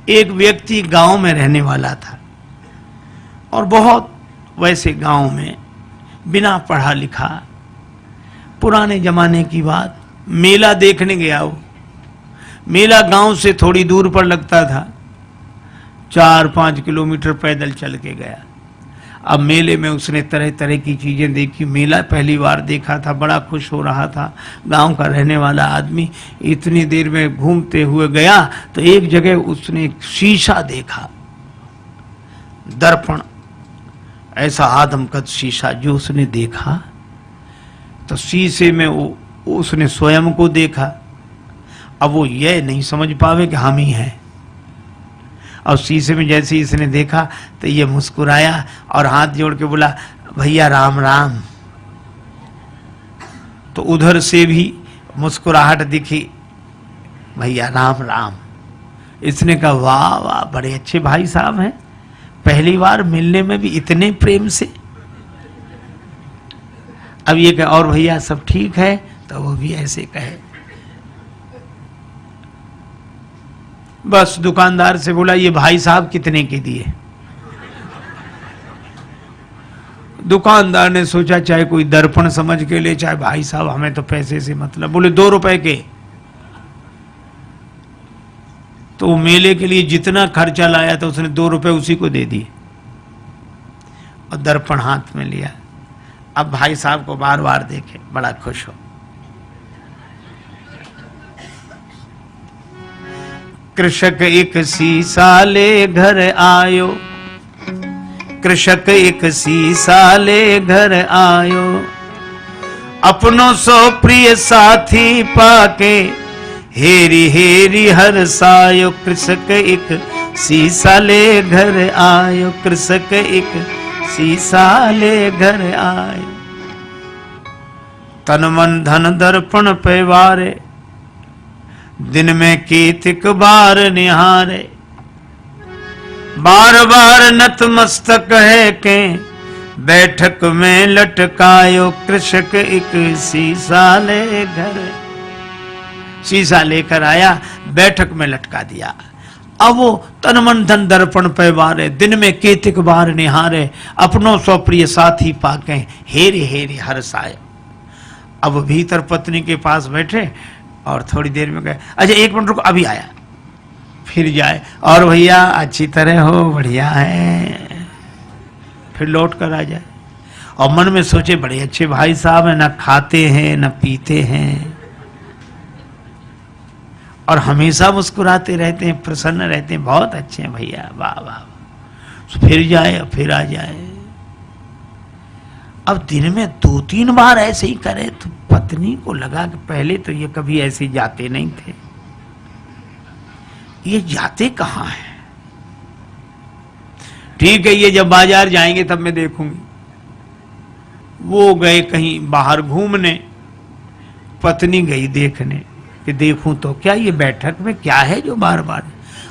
एक व्यक्ति गांव में रहने वाला था और बहुत वैसे गांव में बिना पढ़ा लिखा, पुराने जमाने की बात, मेला देखने गया वो। मेला गांव से थोड़ी दूर पर लगता था, 4-5 किलोमीटर पैदल चल के गया। अब मेले में उसने तरह तरह की चीजें देखी, मेला पहली बार देखा था, बड़ा खुश हो रहा था। गांव का रहने वाला आदमी इतनी देर में घूमते हुए गया तो एक जगह उसने एक शीशा देखा, दर्पण, ऐसा आदमकद शीशा जो उसने देखा तो शीशे में उसने स्वयं को देखा। अब वो ये नहीं समझ पावे कि हम ही हैं। और शीशे में जैसे ही इसने देखा तो ये मुस्कुराया और हाथ जोड़ के बोला, भैया राम राम। तो उधर से भी मुस्कुराहट दिखी, भैया राम राम। इसने कहा, वाह वाह, बड़े अच्छे भाई साहब हैं, पहली बार मिलने में भी इतने प्रेम से। अब ये कहे, और भैया सब ठीक है? तो वो भी ऐसे कहे। बस दुकानदार से बोला, ये भाई साहब कितने के दिए? दुकानदार ने सोचा चाहे कोई दर्पण समझ के ले, चाहे भाई साहब, हमें तो पैसे से मतलब। बोले 2 रुपए के। तो मेले के लिए जितना खर्चा लाया था उसने 2 रुपए उसी को दे दिए और दर्पण हाथ में लिया। अब भाई साहब को बार बार देखे, बड़ा खुश हो। कृषक एक सीसा ले घर आयो, कृषक एक सीसा ले घर आयो, अपनों सो प्रिय साथी पाके हेरी हेरी हर सायो। कृषक एक सीसा ले घर आयो, कृषक एक सीसा ले घर आयो। तन मन धन दर्पण पे वारे, दिन में कीतिक बार निहारे। बार बार नतमस्तक है के बैठक में लटकायो। कृषक एक शीशा ले घर, शीशा लेकर आया, बैठक में लटका दिया। अब वो तन मन धन दर्पण पे वारे, दिन में कीतिक बार निहारे, अपनों सो प्रिय साथी पाके हेरे हेरे हर्षायो। अब भीतर पत्नी के पास बैठे और थोड़ी देर में गए, अच्छा 1 मिनट रुको, अभी आया। फिर जाए, और भैया अच्छी तरह हो, बढ़िया है। फिर लौट कर आ जाए और मन में सोचे, बड़े अच्छे भाई साहब हैं, ना खाते हैं ना पीते हैं और हमेशा मुस्कुराते रहते हैं, प्रसन्न रहते हैं, बहुत अच्छे हैं भैया, वाह वाह। फिर जाए और फिर आ जाए। अब दिन में 2-3 बार ऐसे ही करे तो पत्नी को लगा कि पहले तो ये कभी ऐसे जाते नहीं थे, ये जाते कहाँ हैं? ठीक है, ये जब बाजार जाएंगे तब मैं देखूंगी। वो गए कहीं बाहर घूमने, पत्नी गई देखने कि देखूं तो क्या ये बैठक में क्या है जो बार बार।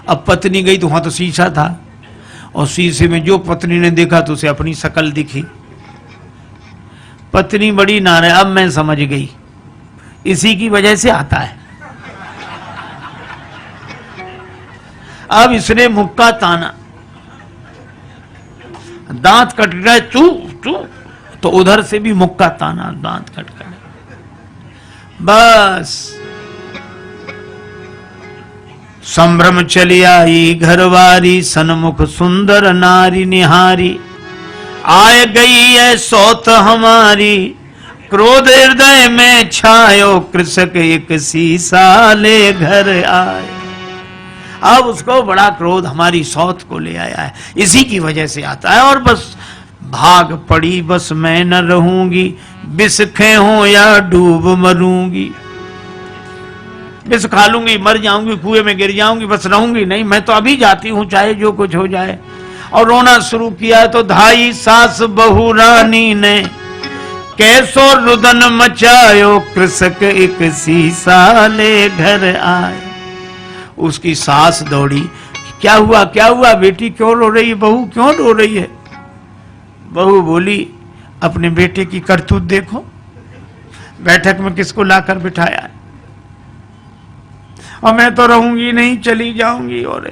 अब पत्नी गई तो वहां तो शीशा था और शीशे में जो पत्नी ने देखा तो उसे अपनी शकल दिखी। पत्नी बड़ी नाराज, अब मैं समझ गई, इसी की वजह से आता है। अब इसने मुक्का ताना, दांत कट गए, चू चू, तो उधर से भी मुक्का ताना, दांत कट गए। बस संभ्रम चली आई घरवारी, सन्मुख सुंदर नारी निहारी। आए गई है सौत हमारी, क्रोध हृदय में छायो। कृषक एक शीशा ले घर आए। अब उसको बड़ा क्रोध हमारी सौत को ले आया है, इसी की वजह से आता है। और बस भाग पड़ी, बस मैं न रहूंगी, विष हो या डूब मरूंगी। विष खा लूंगी, मर जाऊंगी, कुएं में गिर जाऊंगी, बस रहूंगी नहीं, मैं तो अभी जाती हूं, चाहे जो कुछ हो जाए। और रोना शुरू किया तो धाई सास बहू रानी ने कैसो रुदन मचायो। कृषक एक शीशा ले घर आए। उसकी सास दौड़ी, क्या हुआ क्या हुआ बेटी, क्यों रो रही है, बहू क्यों रो रही है? बहू बोली, अपने बेटे की करतूत देखो, बैठक में किसको लाकर बिठाया, और मैं तो रहूंगी नहीं, चली जाऊंगी। और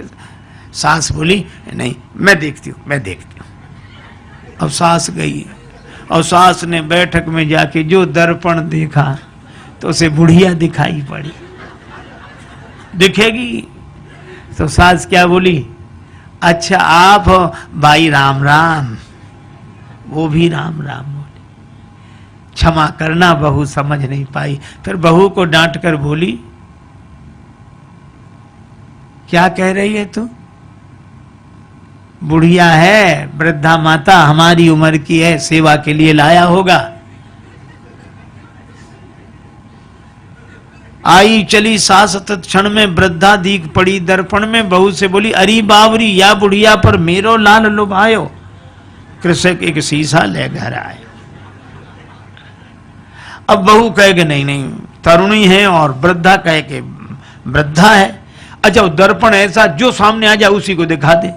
सास बोली नहीं मैं देखती हूं, मैं देखती हूं। अब सास गई और सास ने बैठक में जाके जो दर्पण देखा तो उसे बुढ़िया दिखाई पड़ी। दिखेगी तो सास क्या बोली, अच्छा आप हो भाई, राम राम। वो भी राम राम बोली। क्षमा करना बहू समझ नहीं पाई। फिर बहू को डांट कर बोली, क्या कह रही है तू? बुढ़िया है, वृद्धा माता, हमारी उम्र की है, सेवा के लिए लाया होगा। आई चली सास तत्क्षण में वृद्धा दीख पड़ी दर्पण में। बहू से बोली, अरी बावरी या बुढ़िया पर मेरो लाल लुभायो। कृषक एक शीशा ले घर आए। अब बहू कहे कि नहीं नहीं तरुणी है, और वृद्धा कहे कि वृद्धा है। अच्छा दर्पण ऐसा जो सामने आ जाए उसी को दिखा दे।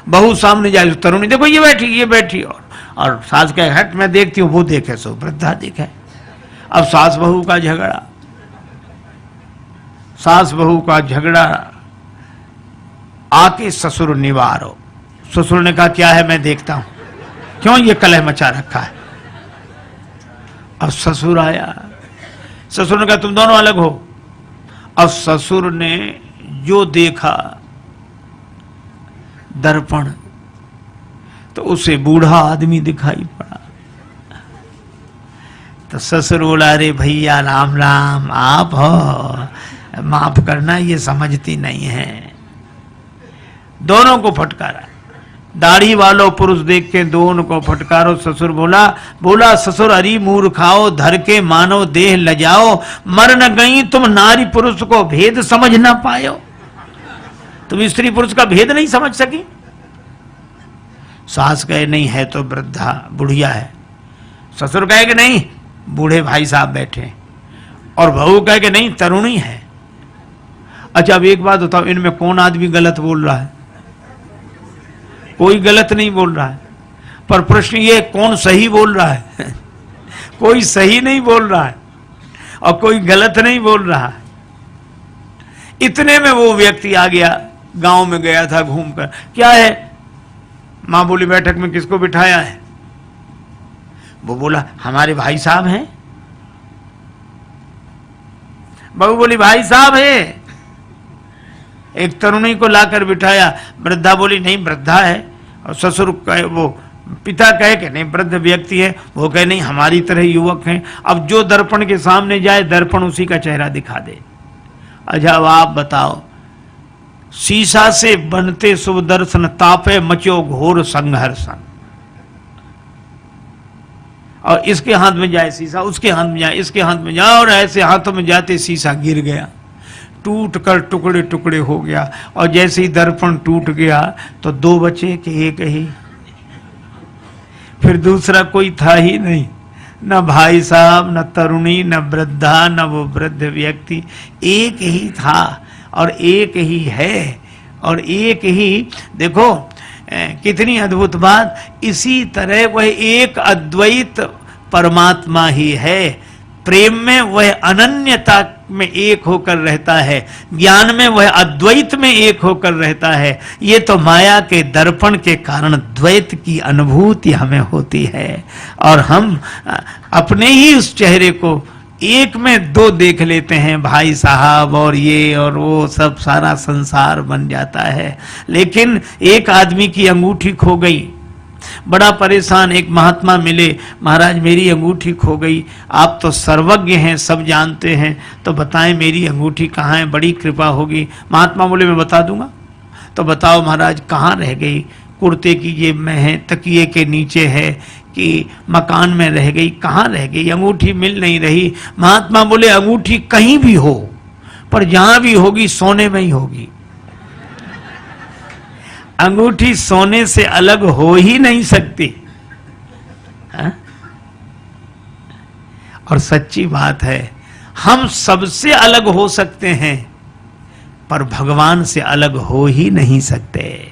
बहू सामने जाए तरुणी, देखो ये बैठी ये बैठी, और सास कहे हट मैं देखती हूँ, वो देखे सो वृद्धा देखे। अब सास बहू का झगड़ा, सास बहू का झगड़ा आके ससुर निवारो। ससुर ने कहा क्या है मैं देखता हूं, क्यों ये कलह मचा रखा है। अब ससुर आया, ससुर ने कहा तुम दोनों अलग हो। अब ससुर ने जो देखा दर्पण, तो उसे बूढ़ा आदमी दिखाई पड़ा। तो ससुर बोला, अरे भैया राम राम, आप हो, माफ करना ये समझती नहीं है। दोनों को फटकारा, दाढ़ी वालों पुरुष देख के दोनों को फटकारो। ससुर बोला ससुर अरी मूर्खाओ, धर के मानो देह लजाओ, मर न गई तुम नारी पुरुष को भेद समझ ना पायो। तुम स्त्री पुरुष का भेद नहीं समझ सकी। सास कहे नहीं है तो वृद्धा बुढ़िया है। ससुर कहे कि नहीं बूढ़े भाई साहब बैठे, और बहू कहे कि नहीं तरुणी है। अच्छा अब एक बात बताओ, इनमें कौन आदमी गलत बोल रहा है? कोई गलत नहीं बोल रहा है, पर प्रश्न ये कौन सही बोल रहा है? कोई सही नहीं बोल रहा है और कोई गलत नहीं बोल रहा है। इतने में वो व्यक्ति आ गया, गांव में गया था घूमकर, क्या है? मां बोली बैठक में किसको बिठाया है? वो बोला हमारे भाई साहब हैं। बहू बोली भाई साहब है। एक तरुणी को लाकर बिठाया, वृद्धा बोली नहीं वृद्धा है, और ससुर कहे, वो पिता कहे कि नहीं वृद्ध व्यक्ति है, वो कहे नहीं हमारी तरह युवक हैं। अब जो दर्पण के सामने जाए दर्पण उसी का चेहरा दिखा दे। अच्छा अब आप बताओ, शीशा से बनते शुभ दर्शन, तापे मचो घोर संघर्षण। और इसके हाथ में जाए शीशा, उसके हाथ में जाए, इसके हाथ में जाए, और ऐसे हाथों में जाते शीशा गिर गया, टूट कर टुकड़े टुकड़े हो गया। और जैसे ही दर्पण टूट गया तो दो बचे कि एक ही। फिर दूसरा कोई था ही नहीं, न भाई साहब, न तरुणी, न वृद्धा, न वो वृद्ध व्यक्ति। एक ही था और एक ही है और एक ही। देखो कितनी अद्भुत बात। इसी तरह वह एक अद्वैत परमात्मा ही है। प्रेम में वह अनन्यता में एक होकर रहता है, ज्ञान में वह अद्वैत में एक होकर रहता है। ये तो माया के दर्पण के कारण द्वैत की अनुभूति हमें होती है, और हम अपने ही उस चेहरे को एक में दो देख लेते हैं, भाई साहब और ये और वो, सब सारा संसार बन जाता है। लेकिन एक आदमी की अंगूठी खो गई, बड़ा परेशान। एक महात्मा मिले, महाराज मेरी अंगूठी खो गई, आप तो सर्वज्ञ हैं, सब जानते हैं, तो बताएं मेरी अंगूठी कहाँ है, बड़ी कृपा होगी। महात्मा बोले मैं बता दूंगा। तो बताओ महाराज कहाँ रह गई? कुर्ते की जेब में है, तकिए के नीचे है, कि मकान में रह गई, कहाँ रह गई? अंगूठी मिल नहीं रही। महात्मा बोले अंगूठी कहीं भी हो, पर जहां भी होगी सोने में ही होगी। अंगूठी सोने से अलग हो ही नहीं सकती। हा? और सच्ची बात है, हम सबसे अलग हो सकते हैं पर भगवान से अलग हो ही नहीं सकते।